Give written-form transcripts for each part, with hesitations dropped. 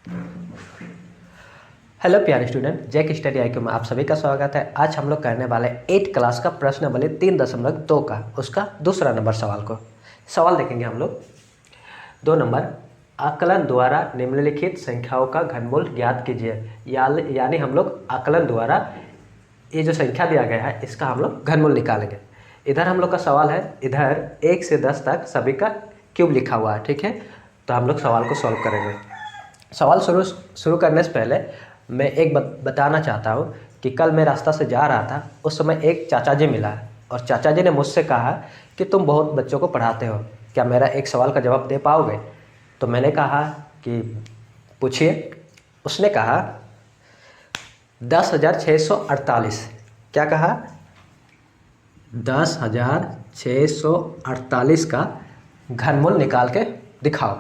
Hello प्यारे student, Jack study आई में आप सभी का स्वागत है। आज हम लोग करने वाले 8 क्लास का प्रश्न नंबर 3.2 का उसका दूसरा नंबर सवाल को सवाल देखेंगे हम लोग। 2 नंबर, आकलन द्वारा निम्नलिखित संख्याओं का घनमूल ज्ञात कीजिए। यानी हम लोग आकलन द्वारा ये जो संख्या दिया गया है इसका हम लोग घनमूल निकालेंगे। इधर हम लोग का सवाल है, इधर 1 से 10 तक सभी का क्यूब लिखा हुआ है, ठीक है। तो हम लोग सवाल को सॉल्व करेंगे। सवाल शुरू करने से पहले मैं एक बताना चाहता हूँ कि कल मैं रास्ता से जा रहा था, उस समय एक चाचा जी मिला और चाचा जी ने मुझसे कहा कि तुम बहुत बच्चों को पढ़ाते हो, क्या मेरा एक सवाल का जवाब दे पाओगे। तो मैंने कहा कि पूछिए। उसने कहा 10,648। क्या कहा? 10,648 का घनमूल निकाल के दिखाओ।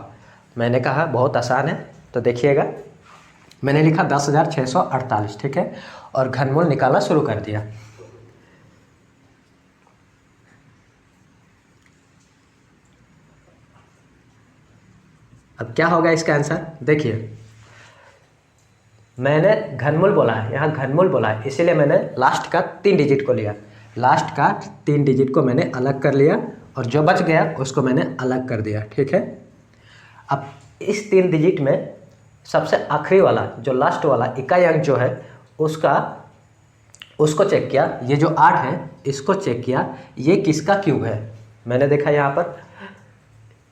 मैंने कहा बहुत आसान है, तो देखिएगा। मैंने लिखा 10,648, ठीक है, और घनमूल निकालना शुरू कर दिया। अब क्या होगा इसका आंसर? देखिए, मैंने घनमूल बोला है, यहाँ घनमूल बोला है, इसीलिए मैंने लास्ट का 3 डिजिट को लिया। लास्ट का 3 डिजिट को मैंने अलग कर लिया और जो बच गया उसको मैंने अलग कर दिया, ठीक है। अब इस 3 डिजिट में सबसे आखिरी वाला जो लास्ट वाला इकाई अंक जो है उसको चेक किया। ये जो 8 है इसको चेक किया, ये किसका क्यूब है। मैंने देखा यहाँ पर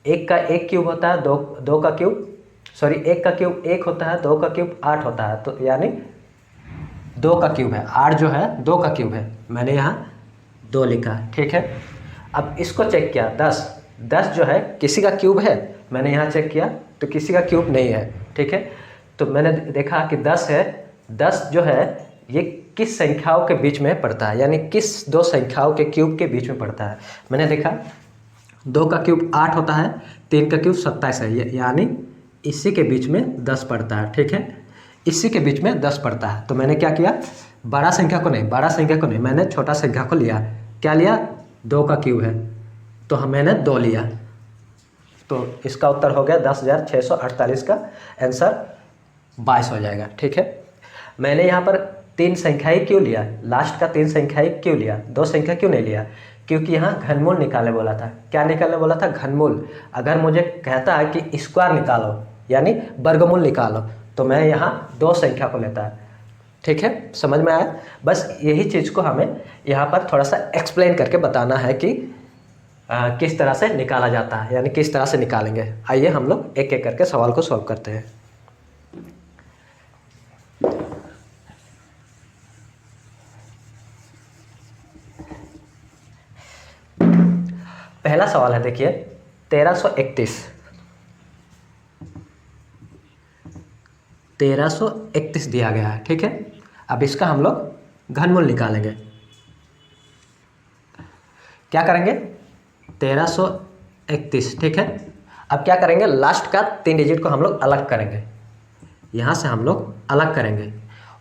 1 का 1 क्यूब होता है, 2 का क्यूब, सॉरी 1 का क्यूब 1 होता है, 2 का क्यूब 8 होता है, तो यानी 2 का क्यूब है। 8 जो है 2 का क्यूब है, मैंने यहाँ 2 लिखा, ठीक है। अब इसको चेक किया, 10 जो है किसी का क्यूब है, मैंने यहाँ चेक किया तो किसी का क्यूब नहीं है, ठीक है। तो मैंने देखा कि 10 है, 10 जो है ये किस संख्याओं के बीच में पड़ता है, यानी किस 2 संख्याओं के क्यूब के बीच में पड़ता है। मैंने देखा 2 का क्यूब 8 होता है, 3 का क्यूब 27 है, यानी इसी के बीच में 10 पड़ता है, ठीक है। इसी के बीच में 10 पड़ता है, तो मैंने क्या किया, बड़ा संख्या को नहीं, मैंने छोटा संख्या को लिया। क्या लिया? 2 का क्यूब है तो मैंने 2 लिया। तो इसका उत्तर हो गया 10,648 का आंसर 22 हो जाएगा, ठीक है। मैंने यहाँ पर 3 संख्याएं क्यों लिया, लास्ट का 3 संख्याएं क्यों लिया, 2 संख्या क्यों नहीं लिया? क्योंकि यहाँ घनमूल निकालने बोला था। क्या निकालने बोला था? घनमूल। अगर मुझे कहता है कि स्क्वायर निकालो यानी वर्गमूल निकालो, तो मैं यहाँ 2 संख्या को लेता है, ठीक है। समझ में आया? बस यही चीज़ को हमें यहाँ पर थोड़ा सा एक्सप्लेन करके बताना है कि किस तरह से निकाला जाता है, यानी किस तरह से निकालेंगे। आइए हम लोग एक एक करके सवाल को सॉल्व करते हैं। पहला सवाल है, देखिए 1331। 1331 दिया गया है, ठीक है। अब इसका हम लोग घनमूल निकालेंगे। क्या करेंगे? 1331, ठीक है। अब क्या करेंगे, लास्ट का 3 डिजिट को हम लोग अलग करेंगे, यहाँ से हम लोग अलग करेंगे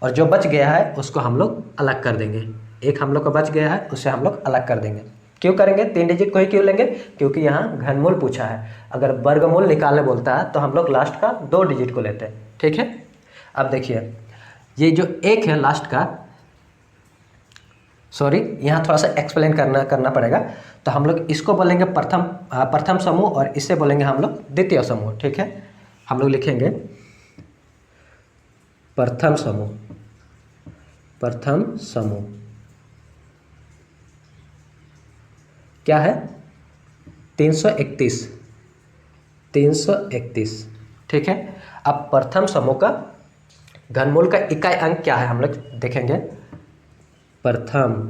और जो बच गया है उसको हम लोग अलग कर देंगे। एक हम लोग का बच गया है उसे हम लोग अलग कर देंगे। क्यों करेंगे? 3 डिजिट को ही क्यों लेंगे? क्योंकि यहाँ घनमूल पूछा है। अगर वर्गमूल निकालने बोलता है तो हम लोग लास्ट का 2 डिजिट को लेते हैं, ठीक है। अब देखिए, ये जो 1 है लास्ट का, सॉरी यहाँ थोड़ा सा एक्सप्लेन करना पड़ेगा। तो हम लोग इसको बोलेंगे प्रथम समूह और इससे बोलेंगे हम लोग द्वितीय समूह, ठीक है। हम लोग लिखेंगे प्रथम समूह क्या है? 331, ठीक है। अब प्रथम समूह का घनमूल का इकाई अंक क्या है हम लोग देखेंगे। प्रथम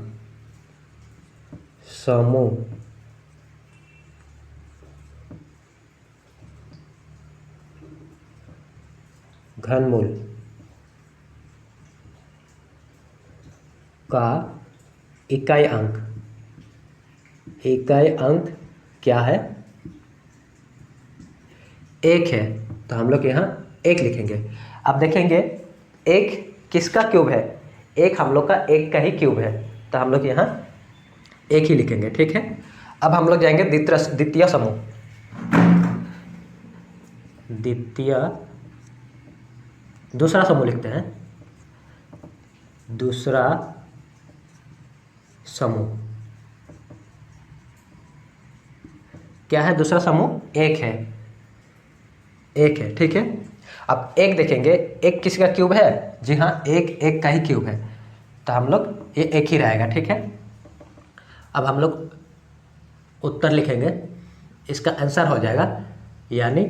समूह घनमूल का इकाई अंक क्या है? 1 है, तो हम लोग यहाँ 1 लिखेंगे। अब देखेंगे 1 किसका क्यूब है? 1 हम लोग का 1 का ही क्यूब है, तो हम लोग यहाँ 1 ही लिखेंगे, ठीक है। अब हम लोग जाएंगे द्वितीय समूह। द्वितीय दूसरा समूह लिखते हैं। दूसरा समूह क्या है? दूसरा समूह एक है, एक है, ठीक है। अब एक देखेंगे, एक किसी का क्यूब है? जी हाँ, एक एक का ही क्यूब है, तो हम लोग ये एक ही रहेगा, ठीक है। अब हम लोग उत्तर लिखेंगे, इसका आंसर हो जाएगा यानी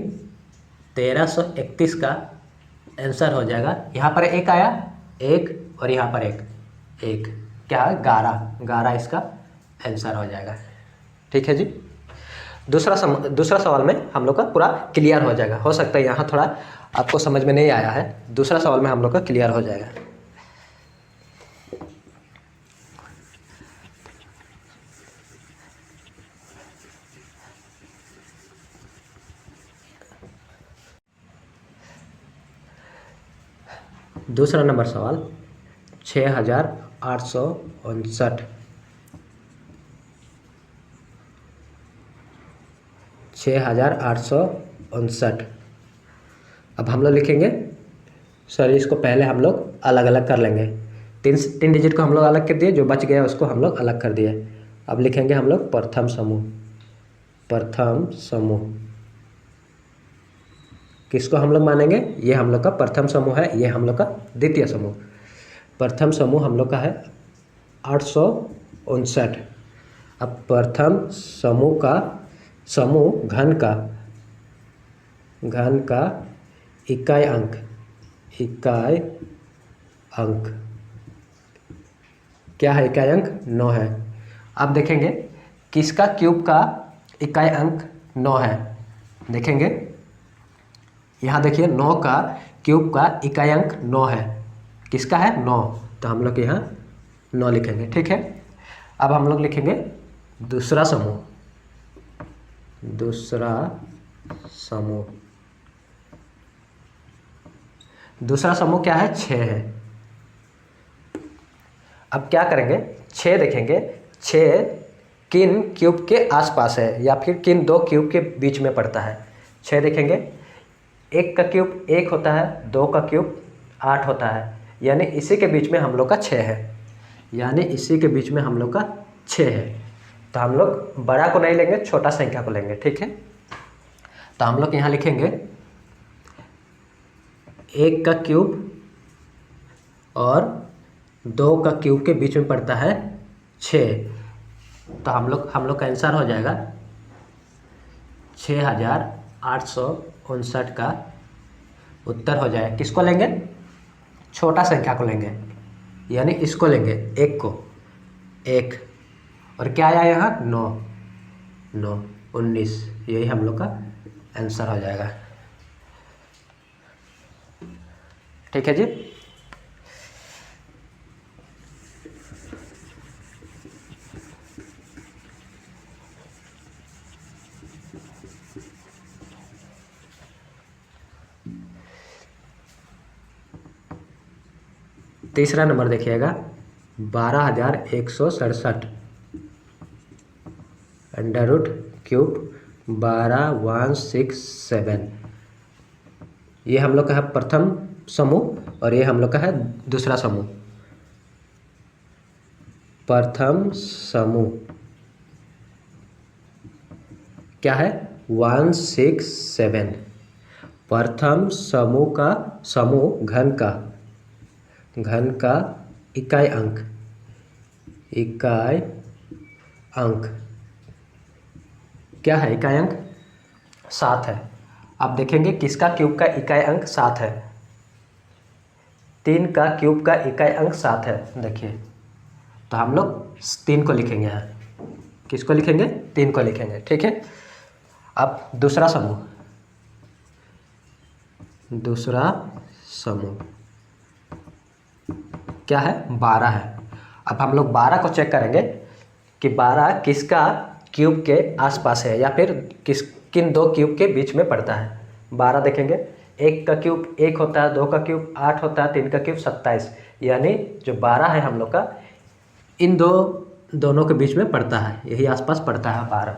1331 का आंसर हो जाएगा। यहाँ पर एक आया, एक, और यहाँ पर एक, एक क्या है? 11, 11 इसका आंसर हो जाएगा, ठीक है जी। दूसरा सवाल में हम लोग का पूरा क्लियर हो जाएगा। हो सकता है यहाँ थोड़ा आपको समझ में नहीं आया है, दूसरा सवाल में हम लोग का क्लियर हो जाएगा। दूसरा नंबर सवाल 6859, 6859। अब हम लोग लिखेंगे, सॉरी इसको पहले हम लोग अलग अलग कर लेंगे। तीन डिजिट को हम लोग अलग कर दिए, जो बच गया उसको हम लोग अलग कर दिए। अब लिखेंगे हम लोग प्रथम समूह। प्रथम समूह किसको हम लोग मानेंगे? ये हम लोग का प्रथम समूह है, ये हम लोग का द्वितीय समूह। प्रथम समूह हम लोग का है 859। अब प्रथम समूह का समूह घन का इकाई अंक क्या है? इकाई अंक 9 है। अब देखेंगे किसका क्यूब का इकाई अंक 9 है। देखेंगे यहाँ देखिए 9 का क्यूब का इकाई अंक 9 है। किसका है? 9, तो हम लोग यहाँ 9 लिखेंगे, ठीक है। अब हम लोग लिखेंगे दूसरा समूह। दूसरा समूह क्या है? 6 है। अब क्या करेंगे? 6 देखेंगे, 6 किन क्यूब के आसपास है या फिर किन दो क्यूब के बीच में पड़ता है। 6 देखेंगे, एक का क्यूब 1 होता है, 2 का क्यूब 8 होता है, यानी इसी के बीच में हम लोग का 6 है, यानी इसी के बीच में हम लोग का 6 है। तो हम लोग बड़ा को नहीं लेंगे, छोटा संख्या को लेंगे, ठीक है। तो हम लोग यहाँ लिखेंगे 1 का क्यूब और 2 का क्यूब के बीच में पड़ता है 6, तो हम लोग का आंसर हो जाएगा 6859 का उत्तर हो जाए। किसको लेंगे? छोटा संख्या को लेंगे, यानी इसको लेंगे, 1 को, 1, और क्या आया यहाँ? 9, 19, यही हम लोग का आंसर हो जाएगा, ठीक है जी। तीसरा नंबर देखिएगा 12,167 अंडर रूट क्यूब 12167। ये हम लोग का है प्रथम समूह और ये हम लोग का है दूसरा समूह। प्रथम समूह क्या है? 167। प्रथम समूह का समूह घन का इकाई अंक क्या है? इकाई अंक 7 है। अब देखेंगे किसका क्यूब का इकाई अंक 7 है। 3 का क्यूब का इकाई अंक 7 है, देखिए, तो हम लोग 3 को लिखेंगे यहाँ। किसको लिखेंगे? 3 को लिखेंगे, ठीक है। अब दूसरा समूह क्या है? 12 है। अब हम लोग 12 को चेक करेंगे कि 12 किसका क्यूब के आसपास है या फिर किन दो क्यूब के बीच में पड़ता है। 12 देखेंगे, 1 का क्यूब 1 होता है, 2 का क्यूब 8 होता है, 3 का क्यूब 27, यानी जो 12 है हम लोग का इन दोनों के बीच में पड़ता है, यही आसपास पड़ता है 12।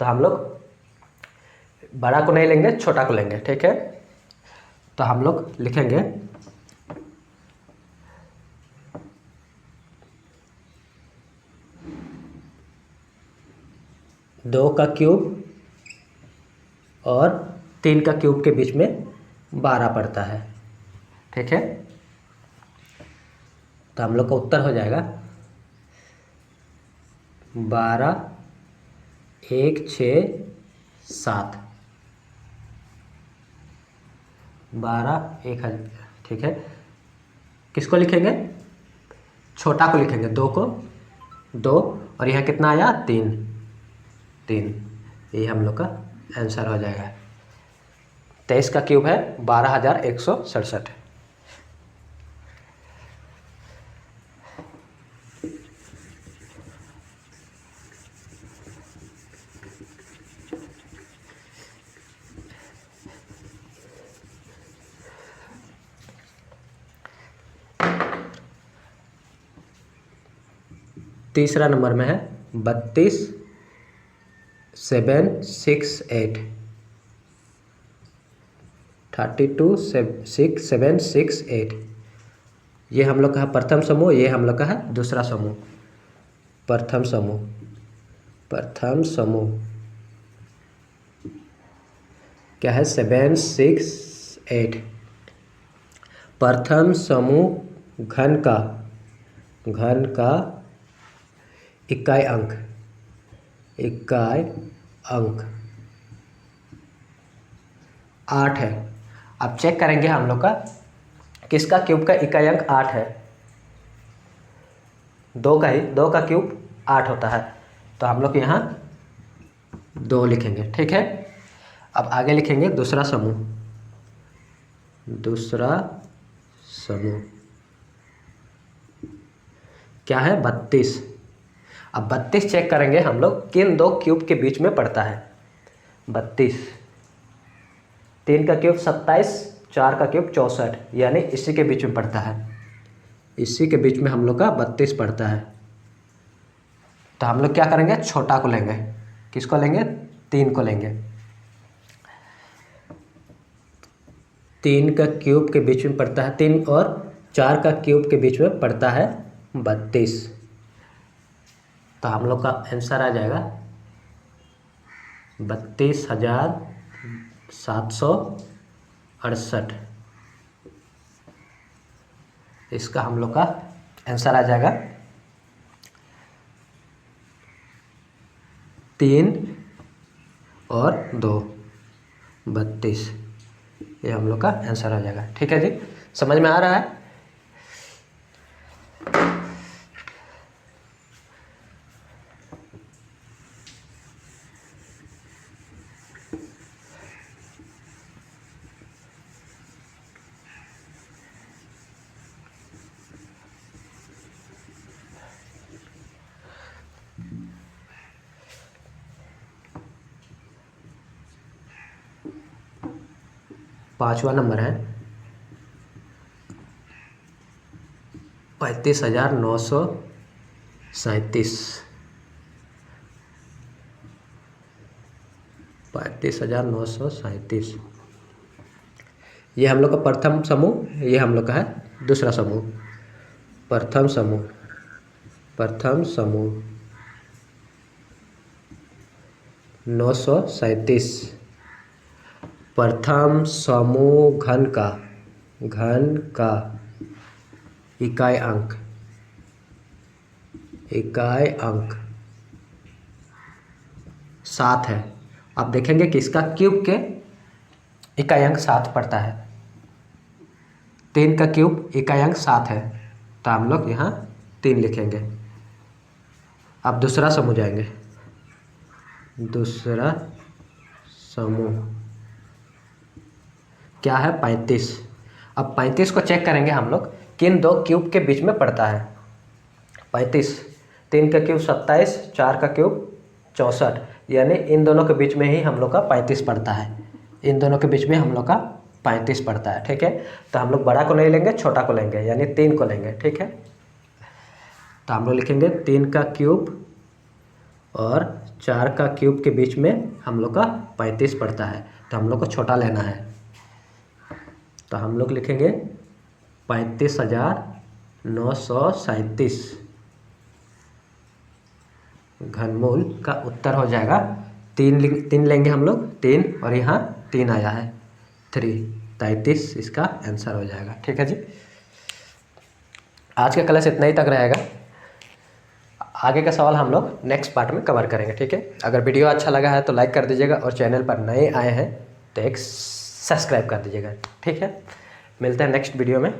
तो हम लोग बड़ा को नहीं लेंगे, छोटा को लेंगे, ठीक है। तो हम लोग लिखेंगे 2 का क्यूब और 3 का क्यूब के बीच में 12 पड़ता है। ठीक है, तो हम लोग का उत्तर हो जाएगा 12 1 6 7, 12 1 हजार। ठीक है, किसको लिखेंगे? छोटा को लिखेंगे, 2 को, 2 और यहाँ कितना आया? 3, 3। ये हम लोग का आंसर हो जाएगा। 23 का क्यूब है 12,167। तीसरा नंबर में है 32 768, 32 768। ये हम लोग का है प्रथम समूह, ये हम लोग का है दूसरा समूह। प्रथम समूह, प्रथम समूह क्या है? 768। प्रथम समूह घन का इकाई अंक 8 है। अब चेक करेंगे हम लोग का किसका क्यूब का इकाई अंक 8 है? 2 का क्यूब 8 होता है, तो हम लोग यहाँ 2 लिखेंगे। ठीक है, अब आगे लिखेंगे दूसरा समूह। दूसरा समूह क्या है? 32। अब 32 चेक करेंगे हम लोग किन 2 क्यूब के बीच में पड़ता है। 32, 3 का क्यूब 27, 4 का क्यूब 64, यानी इसी के बीच में पड़ता है। इसी के बीच में हम लोग का 32 पड़ता है। तो हम लोग क्या करेंगे? छोटा को लेंगे। किसको लेंगे? 3 को लेंगे। 3 का क्यूब के बीच में पड़ता है 3 और 4 का क्यूब के बीच में पड़ता है 32। तो हम लोग का आंसर आ जाएगा 32,768। इसका हम लोग का आंसर आ जाएगा 3 और 2, 32। ये हम लोग का आंसर आ जाएगा। ठीक है जी, समझ में आ रहा है? 5वां नंबर है 35,937। 35,937। ये हम लोग का प्रथम समूह, ये हम लोग का है दूसरा समूह। प्रथम समूह 937। प्रथम समूह घन का इकाई अंक 7 है। आप देखेंगे कि इसका क्यूब के इकाई अंक 7 पड़ता है। 3 का क्यूब इकाई अंक 7 है, तो हम लोग यहाँ 3 लिखेंगे। अब दूसरा समूह जाएंगे। दूसरा समूह क्या है? 35। अब 35 को चेक करेंगे हम लोग किन 2 क्यूब के बीच में पड़ता है। 35, 3 का क्यूब 27, 4 का क्यूब 64, यानी इन दोनों के बीच में ही हम लोग का 35 पड़ता है। इन दोनों के बीच में हम लोग का 35 पड़ता है। ठीक है, तो हम लोग बड़ा को नहीं लेंगे, छोटा को लेंगे, यानी 3 को लेंगे। ठीक है, तो हम लोग लिखेंगे 3 का क्यूब और 4 का क्यूब के बीच में हम लोग का 35 पड़ता है, तो हम लोग को छोटा लेना है। तो हम लोग लिखेंगे 35,937 घनमूल का उत्तर हो जाएगा। तीन लेंगे हम लोग, 3 और यहाँ 3 आया है 3, 33 इसका आंसर हो जाएगा। ठीक है जी, आज का क्लास इतना ही तक रहेगा। आगे का सवाल हम लोग नेक्स्ट पार्ट में कवर करेंगे। ठीक है, अगर वीडियो अच्छा लगा है तो लाइक कर दीजिएगा और चैनल पर नए आए हैं तो एक सब्सक्राइब कर दीजिएगा। ठीक है, मिलते हैं नेक्स्ट वीडियो में।